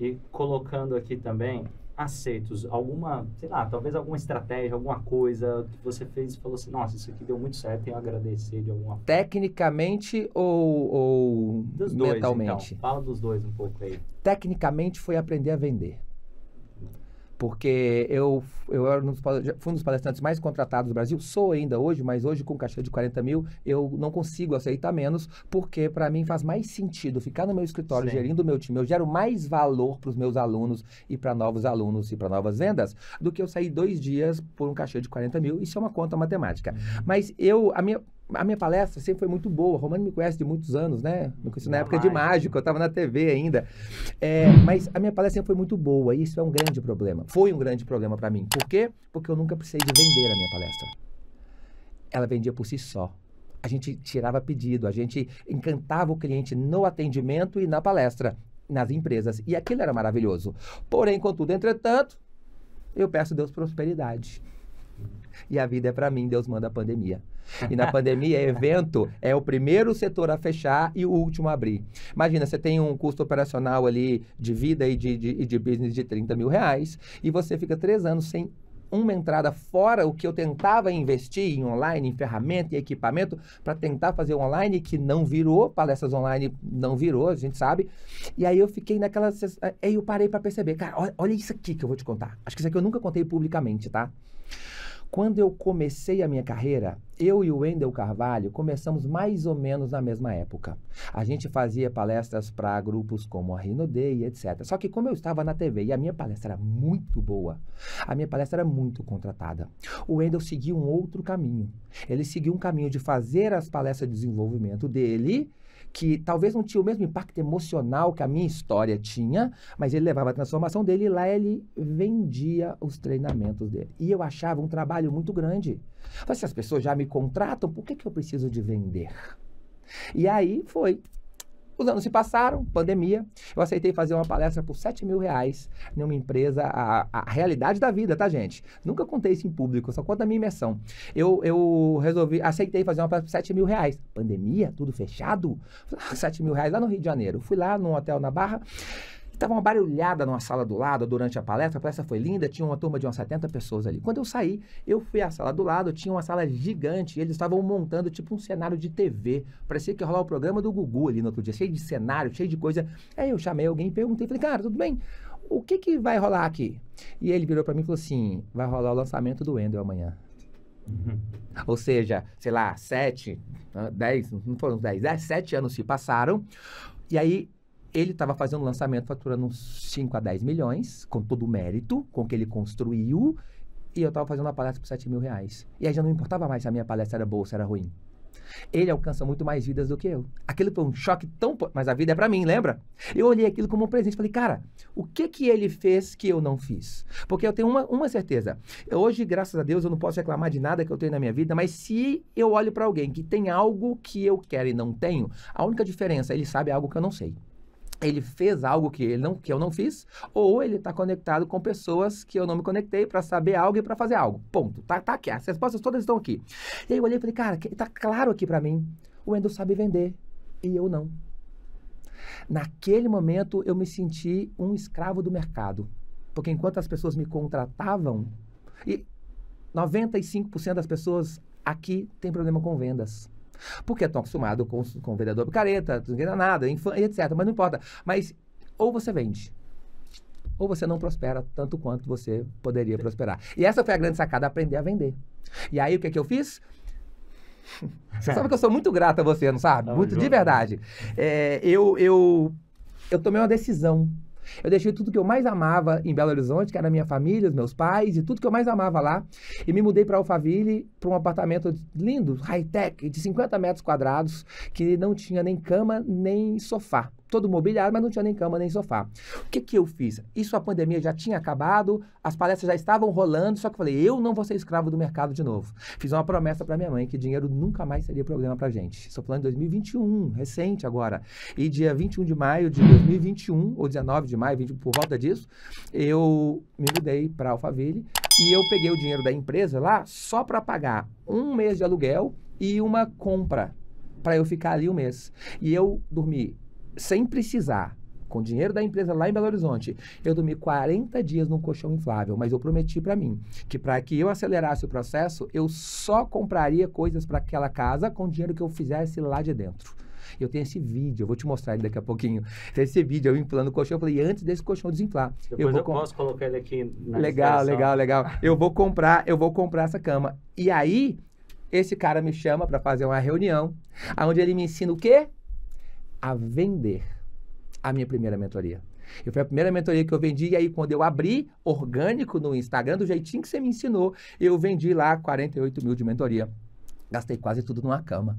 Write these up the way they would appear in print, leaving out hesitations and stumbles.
E colocando aqui também, aceitos, alguma, sei lá, talvez alguma estratégia, alguma coisa que você fez e falou assim, nossa, isso aqui deu muito certo, tenho a agradecer de alguma forma. Tecnicamente ou Dos dois, então. mentalmente? Fala dos dois um pouco aí. Tecnicamente foi aprender a vender. Porque eu era fui um dos palestrantes mais contratados do Brasil, sou ainda hoje, mas hoje com cachê de 40 mil, eu não consigo aceitar menos, porque para mim faz mais sentido ficar no meu escritório Sim. gerindo o meu time, eu gero mais valor para os meus alunos e para novos alunos e para novas vendas, do que eu sair 2 dias por um cachê de 40 mil, isso é uma conta matemática. Mas a minha palestra sempre foi muito boa. O Romano me conhece de muitos anos, né? Me conheci na época de mágico, eu estava na TV ainda. Mas a minha palestra sempre foi muito boa e isso é um grande problema. Foi um grande problema para mim. Por quê? Porque eu nunca precisei de vender a minha palestra. Ela vendia por si só. A gente tirava pedido, a gente encantava o cliente no atendimento e na palestra, nas empresas. E aquilo era maravilhoso. Porém, contudo, entretanto, eu peço a Deus prosperidade. E a vida é para mim, Deus manda a pandemia. E na pandemia, evento é o primeiro setor a fechar e o último a abrir. Imagina, você tem um custo operacional ali de vida e de business de 30 mil reais e você fica 3 anos sem uma entrada fora o que eu tentava investir em online, em ferramenta e equipamento para tentar fazer online que não virou, palestras online não virou, a gente sabe. E aí eu fiquei naquela... Aí eu parei para perceber, cara, olha isso aqui que eu vou te contar. Acho que isso aqui eu nunca contei publicamente, tá? Quando eu comecei a minha carreira, eu e o Wendel Carvalho começamos mais ou menos na mesma época. A gente fazia palestras para grupos como a Rinodei, etc. Só que como eu estava na TV e a minha palestra era muito boa, a minha palestra era muito contratada, o Wendel seguiu um outro caminho. Ele seguiu um caminho de fazer as palestras de desenvolvimento dele, que talvez não tinha o mesmo impacto emocional que a minha história tinha, mas ele levava a transformação dele e lá ele vendia os treinamentos dele. E eu achava um trabalho muito grande. Mas se as pessoas já me contratam, por que eu preciso de vender? E aí foi. Os anos se passaram, pandemia, eu aceitei fazer uma palestra por 7 mil reais numa empresa, a realidade da vida, tá, gente? Nunca contei isso em público, só conto a minha imersão. Eu aceitei fazer uma palestra por 7 mil reais. Pandemia, tudo fechado? 7 mil reais lá no Rio de Janeiro. Fui lá num hotel na Barra, estava uma barulhada numa sala do lado durante a palestra foi linda, tinha uma turma de umas 70 pessoas ali. Quando eu saí, eu fui à sala do lado, tinha uma sala gigante, e eles estavam montando tipo um cenário de TV, parecia que ia rolar o programa do Gugu ali no outro dia, cheio de cenário, cheio de coisa. Aí eu chamei alguém e perguntei, falei, cara, tudo bem? O que vai rolar aqui? E ele virou para mim e falou assim, vai rolar o lançamento do Wendel amanhã. Ou seja, sei lá, 7, 10, não foram 10, 7 anos se passaram, e aí ele estava fazendo um lançamento faturando uns 5 a 10 milhões, com todo o mérito, com o que ele construiu, e eu estava fazendo uma palestra por 7 mil reais. E aí já não importava mais se a minha palestra era boa ou se era ruim. Ele alcança muito mais vidas do que eu. Aquilo foi um choque tão... Mas a vida é para mim, lembra? Eu olhei aquilo como um presente. Falei, cara, o que ele fez que eu não fiz? Porque eu tenho uma certeza. Hoje, graças a Deus, eu não posso reclamar de nada que eu tenho na minha vida, mas se eu olho para alguém que tem algo que eu quero e não tenho, a única diferença, ele sabe algo que eu não sei. Ele fez algo que eu não fiz, ou ele está conectado com pessoas que eu não me conectei para saber algo e para fazer algo. Ponto. Tá aqui. As respostas todas estão aqui. E aí eu olhei e falei, cara, tá claro aqui para mim. O Wendel sabe vender e eu não. Naquele momento eu me senti um escravo do mercado. Porque enquanto as pessoas me contratavam, e 95% das pessoas aqui têm problema com vendas. Porque estão acostumados com vendedor picareta, não ganha nada, etc. Mas não importa. Mas ou você vende, ou você não prospera tanto quanto você poderia prosperar. E essa foi a grande sacada, aprender a vender. E aí o que eu fiz? Você sabe que eu sou muito grato a você, não sabe? Muito de verdade. Eu tomei uma decisão. Eu deixei tudo que eu mais amava em Belo Horizonte, que era a minha família, os meus pais, e tudo que eu mais amava lá, e me mudei para Alphaville, para um apartamento lindo, high-tech, de 50 metros quadrados, que não tinha nem cama, nem sofá. Todo mobiliário, mas não tinha nem cama, nem sofá. O que eu fiz? Isso a pandemia já tinha acabado, as palestras já estavam rolando, só que eu falei, eu não vou ser escravo do mercado de novo. Fiz uma promessa para minha mãe que dinheiro nunca mais seria problema pra gente. Estou falando de 2021, recente agora. E dia 21 de maio de 2021, ou 19 de maio, por volta disso, eu me mudei para Alphaville e eu peguei o dinheiro da empresa lá só para pagar um mês de aluguel e uma compra para eu ficar ali um mês. E eu dormi sem precisar, com o dinheiro da empresa lá em Belo Horizonte, eu dormi 40 dias num colchão inflável, mas eu prometi para mim que para que eu acelerasse o processo, eu só compraria coisas para aquela casa com o dinheiro que eu fizesse lá de dentro. Eu tenho esse vídeo, eu vou te mostrar ele daqui a pouquinho. Tem esse vídeo, eu inflando o colchão, eu falei, antes desse colchão desinflar. Depois eu posso colocar ele aqui na Legal. Eu vou comprar essa cama. E aí, esse cara me chama para fazer uma reunião, onde ele me ensina o quê? A vender a minha primeira mentoria. Foi a primeira mentoria que eu vendi, e aí quando eu abri orgânico no Instagram, do jeitinho que você me ensinou, eu vendi lá 48 mil de mentoria. Gastei quase tudo numa cama,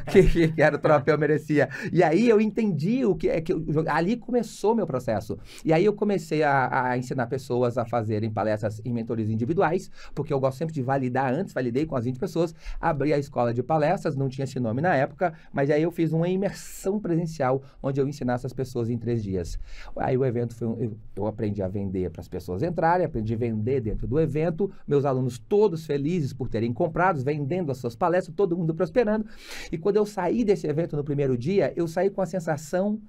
que era o troféu merecia. E aí eu entendi o que é que... ali começou meu processo. E aí eu comecei a ensinar pessoas a fazerem palestras em mentorias individuais, porque eu gosto sempre de validar antes, validei com as 20 pessoas, abri a escola de palestras, não tinha esse nome na época, mas aí eu fiz uma imersão presencial, onde eu ensinasse as pessoas em 3 dias. Aí o evento foi eu aprendi a vender para as pessoas entrarem, aprendi a vender dentro do evento, meus alunos todos felizes por terem comprado, vendendo as suas palestras, todo mundo prosperando. E quando eu saí desse evento no primeiro dia, eu saí com a sensação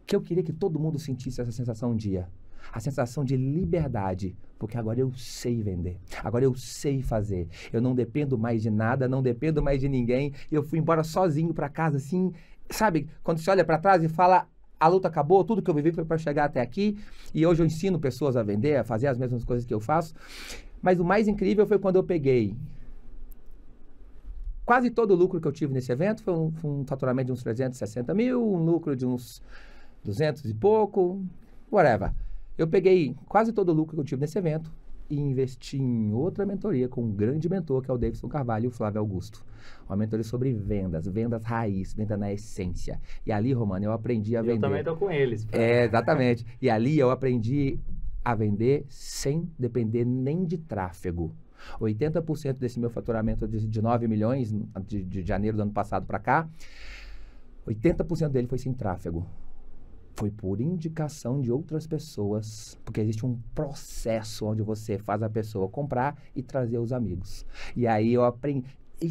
que eu queria que todo mundo sentisse essa sensação um dia. A sensação de liberdade, porque agora eu sei vender, agora eu sei fazer. Eu não dependo mais de nada, não dependo mais de ninguém. Eu fui embora sozinho para casa, assim, sabe? Quando você olha para trás e fala, a luta acabou, tudo que eu vivi foi para chegar até aqui. E hoje eu ensino pessoas a vender, a fazer as mesmas coisas que eu faço. Mas o mais incrível foi quando eu peguei quase todo o lucro que eu tive nesse evento, foi um faturamento de uns 360 mil, um lucro de uns 200 e pouco, whatever. Eu peguei quase todo o lucro que eu tive nesse evento e investi em outra mentoria com um grande mentor, que é o Davidson Carvalho e o Flávio Augusto. Uma mentoria sobre vendas, vendas raiz, venda na essência. E ali, Romano, eu aprendi a vender. Eu também estou com eles. Exatamente. E ali eu aprendi a vender sem depender nem de tráfego. 80% desse meu faturamento de 9 milhões de janeiro do ano passado para cá, 80% dele foi sem tráfego. Foi por indicação de outras pessoas, porque existe um processo onde você faz a pessoa comprar e trazer os amigos. E aí eu aprendi,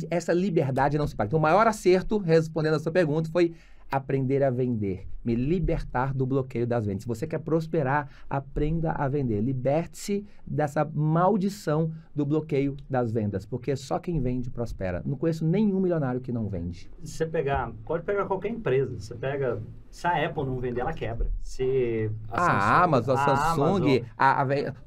essa liberdade não se paga. Então o maior acerto, respondendo a sua pergunta, foi aprender a vender, me libertar do bloqueio das vendas. Se você quer prosperar, aprenda a vender. Liberte-se dessa maldição do bloqueio das vendas, porque só quem vende prospera. Não conheço nenhum milionário que não vende. Se você pode pegar qualquer empresa. Você pega, se a Apple não vender, ela quebra. Se a Amazon, a Samsung,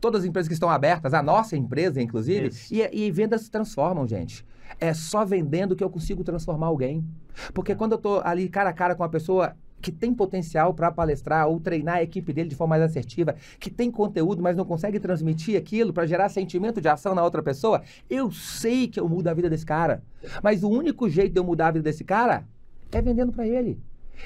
todas as empresas que estão abertas, a nossa empresa, inclusive, e vendas se transformam, gente. É só vendendo que eu consigo transformar alguém. Porque quando eu estou ali cara a cara com uma pessoa que tem potencial para palestrar ou treinar a equipe dele de forma mais assertiva, que tem conteúdo, mas não consegue transmitir aquilo para gerar sentimento de ação na outra pessoa, eu sei que eu mudo a vida desse cara. Mas o único jeito de eu mudar a vida desse cara é vendendo para ele.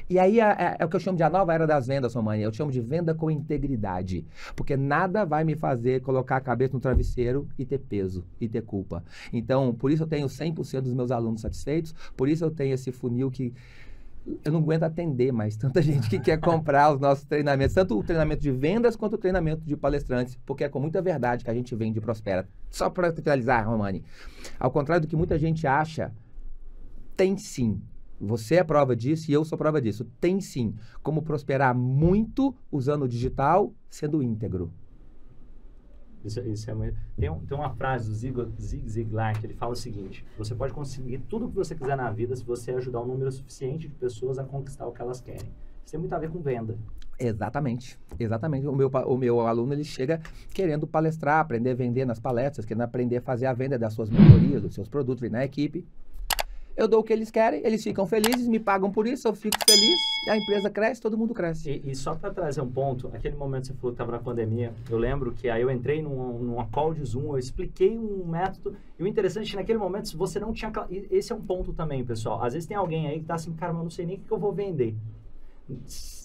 E aí é o que eu chamo de a nova era das vendas, Romani. Eu chamo de venda com integridade. Porque nada vai me fazer colocar a cabeça no travesseiro e ter peso, e ter culpa. Então, por isso eu tenho 100% dos meus alunos satisfeitos, por isso eu tenho esse funil que eu não aguento atender mais tanta gente que quer comprar os nossos treinamentos, tanto o treinamento de vendas quanto o treinamento de palestrantes, porque é com muita verdade que a gente vende e prospera. Só para finalizar, Romani, ao contrário do que muita gente acha, tem sim. Você é prova disso e eu sou prova disso. Tem sim como prosperar muito usando o digital, sendo íntegro. Isso é muito... Tem uma frase do Zig Ziglar que ele fala o seguinte: você pode conseguir tudo o que você quiser na vida se você ajudar um número suficiente de pessoas a conquistar o que elas querem. Isso tem muito a ver com venda. Exatamente. O meu aluno, ele chega querendo palestrar, aprender a vender nas palestras, querendo aprender a fazer a venda das suas mentorias, dos seus produtos, vir na equipe. Eu dou o que eles querem, eles ficam felizes, me pagam por isso, eu fico feliz, a empresa cresce, todo mundo cresce. E só para trazer um ponto, aquele momento que você falou que estava na pandemia, eu lembro que aí eu entrei numa call de Zoom, eu expliquei um método, e o interessante é que naquele momento, se você não tinha... Esse é um ponto também, pessoal. Às vezes tem alguém aí que tá assim, cara, mas eu não sei nem o que eu vou vender.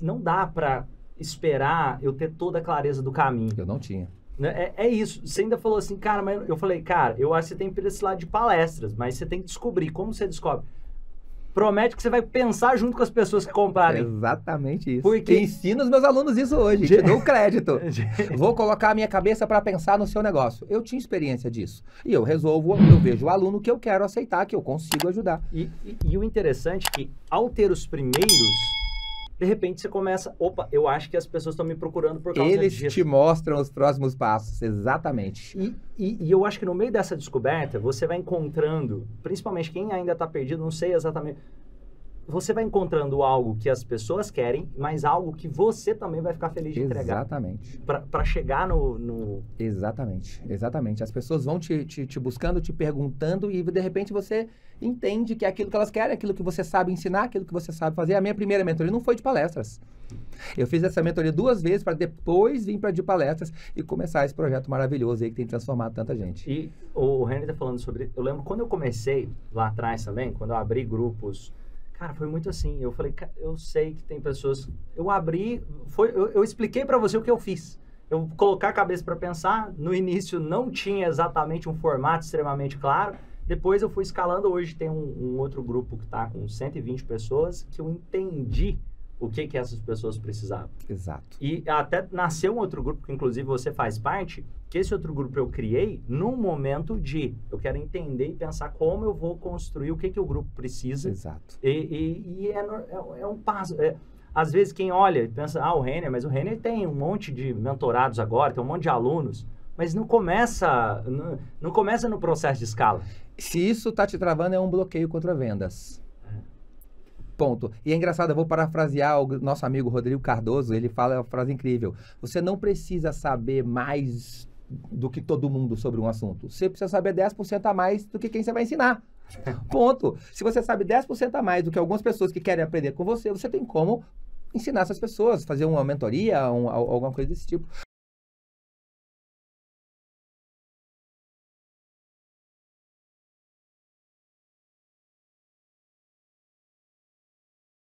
Não dá para esperar eu ter toda a clareza do caminho. Eu não tinha. É isso. Você ainda falou assim, cara, mas eu falei, cara, eu acho que você tem para esse lado de palestras, mas você tem que descobrir. Como você descobre? Promete que você vai pensar junto com as pessoas que comprarem. Exatamente isso. Porque ensino os meus alunos isso hoje, te dou crédito. Vou colocar a minha cabeça para pensar no seu negócio. Eu tinha experiência disso. E eu vejo o aluno que eu quero aceitar, que eu consigo ajudar. E o interessante é que, ao ter os primeiros... de repente você começa, opa, eu acho que as pessoas estão me procurando por causa Eles disso. te mostram os próximos passos, exatamente. E eu acho que no meio dessa descoberta, você vai encontrando, principalmente quem ainda está perdido, não sei exatamente, você vai encontrando algo que as pessoas querem, mas algo que você também vai ficar feliz de entregar. Exatamente. Para chegar no... Exatamente, exatamente. As pessoas vão te buscando, te perguntando e de repente você entende que é aquilo que elas querem, aquilo que você sabe ensinar, aquilo que você sabe fazer. A minha primeira mentoria não foi de palestras. Eu fiz essa mentoria 2 vezes para depois vir para de palestras e começar esse projeto maravilhoso aí que tem transformado tanta gente. E o Henry tá falando sobre... Eu lembro quando eu comecei lá atrás também, quando eu abri grupos... Cara, foi muito assim. Eu falei, eu sei que tem pessoas... Eu abri... Eu expliquei para você o que eu fiz. Eu colocar a cabeça para pensar. No início não tinha exatamente um formato extremamente claro. Depois eu fui escalando. Hoje tem um outro grupo que está com 120 pessoas que eu entendi o que essas pessoas precisavam. Exato. E até nasceu um outro grupo, que inclusive você faz parte, que esse outro grupo eu criei num momento de eu quero entender e pensar como eu vou construir, o que o grupo precisa. Exato. E é um passo. Às vezes quem olha e pensa, o Renner, mas o Renner tem um monte de mentorados agora, tem um monte de alunos, mas não começa no processo de escala. Se isso está te travando, é um bloqueio contra vendas. Ponto. E é engraçado, eu vou parafrasear o nosso amigo Rodrigo Cardoso, ele fala uma frase incrível. Você não precisa saber mais do que todo mundo sobre um assunto. Você precisa saber 10% a mais do que quem você vai ensinar. Ponto. Se você sabe 10% a mais do que algumas pessoas que querem aprender com você, você tem como ensinar essas pessoas, fazer uma mentoria, alguma coisa desse tipo.